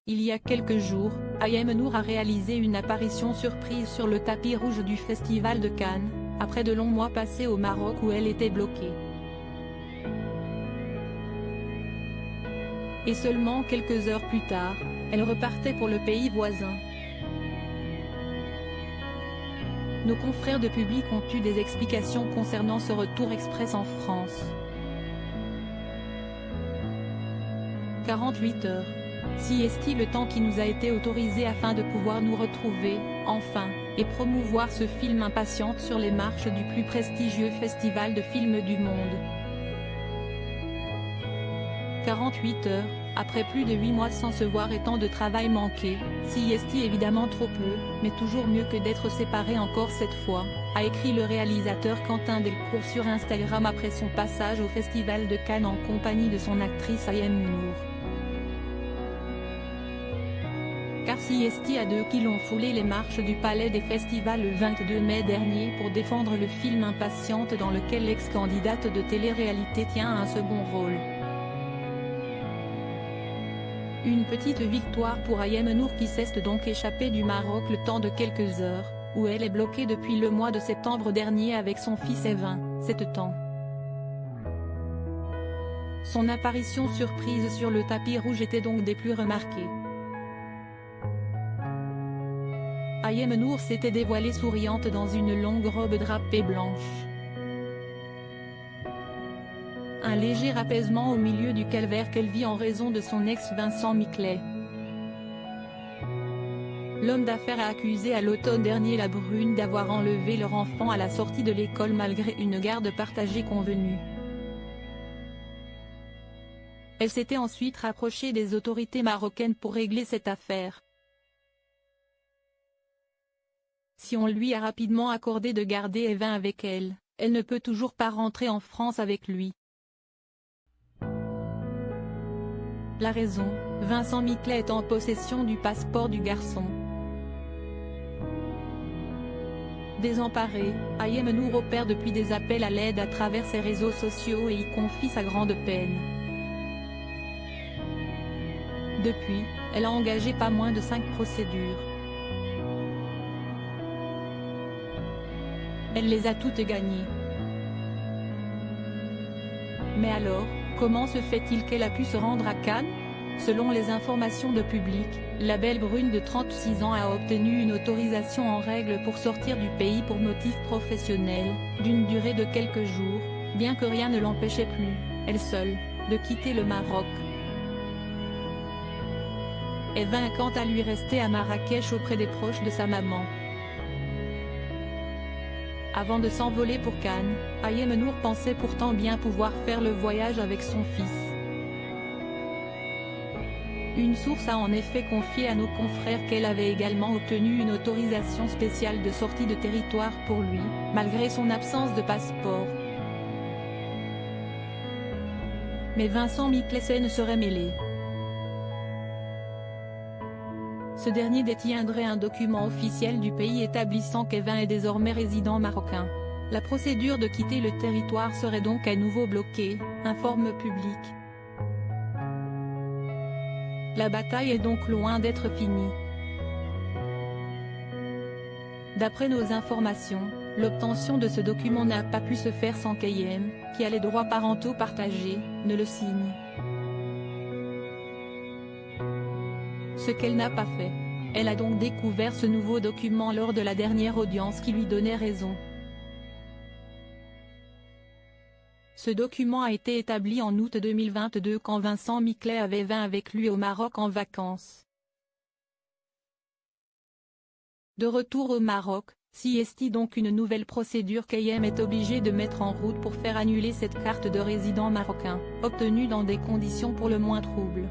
Il y a quelques jours, Ayem Nour a réalisé une apparition surprise sur le tapis rouge du Festival de Cannes, après de longs mois passés au Maroc où elle était bloquée. Et seulement quelques heures plus tard, elle repartait pour le pays voisin. Nos confrères de Public ont eu des explications concernant ce retour express en France. 48 heures. Si est le temps qui nous a été autorisé afin de pouvoir nous retrouver, enfin, et promouvoir ce film Impatiente sur les marches du plus prestigieux festival de films du monde. 48 heures, après plus de 8 mois sans se voir et tant de travail manqué, si est évidemment trop peu, mais toujours mieux que d'être séparés encore cette fois, a écrit le réalisateur Quentin Delcourt sur Instagram après son passage au Festival de Cannes en compagnie de son actrice Ayem Nour. Car si est à deux qui l'ont foulé les marches du Palais des Festivals le 22 mai dernier pour défendre le film Impatiente dans lequel l'ex-candidate de télé-réalité tient un second rôle. Une petite victoire pour Ayem Nour qui s'est donc échappée du Maroc le temps de quelques heures, où elle est bloquée depuis le mois de septembre dernier avec son fils et 27 ans. Son apparition surprise sur le tapis rouge était donc des plus remarquées. Ayem Nour s'était dévoilée souriante dans une longue robe drapée blanche. Un léger apaisement au milieu du calvaire qu'elle vit en raison de son ex Vincent Miclet. L'homme d'affaires a accusé à l'automne dernier la Brune d'avoir enlevé leur enfant à la sortie de l'école malgré une garde partagée convenue. Elle s'était ensuite rapprochée des autorités marocaines pour régler cette affaire. Si on lui a rapidement accordé de garder Evin avec elle, elle ne peut toujours pas rentrer en France avec lui. La raison, Vincent Miclet est en possession du passeport du garçon. Désemparée, Ayem Nour opère depuis des appels à l'aide à travers ses réseaux sociaux et y confie sa grande peine. Depuis, elle a engagé pas moins de 5 procédures. Elle les a toutes gagnées. Mais alors, comment se fait-il qu'elle a pu se rendre à Cannes? Selon les informations de Public, la belle Brune de 36 ans a obtenu une autorisation en règle pour sortir du pays pour motif professionnel, d'une durée de quelques jours, bien que rien ne l'empêchait plus, elle seule, de quitter le Maroc. Evin est quant à lui resté à Marrakech auprès des proches de sa maman. Avant de s'envoler pour Cannes, Ayem Nour pensait pourtant bien pouvoir faire le voyage avec son fils. Une source a en effet confié à nos confrères qu'elle avait également obtenu une autorisation spéciale de sortie de territoire pour lui, malgré son absence de passeport. Mais Vincent Miclet ne serait mêlé. Ce dernier détiendrait un document officiel du pays établissant qu'Evin est désormais résident marocain. La procédure de quitter le territoire serait donc à nouveau bloquée, informe Public. La bataille est donc loin d'être finie. D'après nos informations, l'obtention de ce document n'a pas pu se faire sans qu'Ayem, qui a les droits parentaux partagés, ne le signe. Ce qu'elle n'a pas fait. Elle a donc découvert ce nouveau document lors de la dernière audience qui lui donnait raison. Ce document a été établi en août 2022 quand Vincent Miclet avait Evin avec lui au Maroc en vacances. De retour au Maroc, si est donc une nouvelle procédure qu'Ayem est obligé de mettre en route pour faire annuler cette carte de résident marocain, obtenue dans des conditions pour le moins troubles.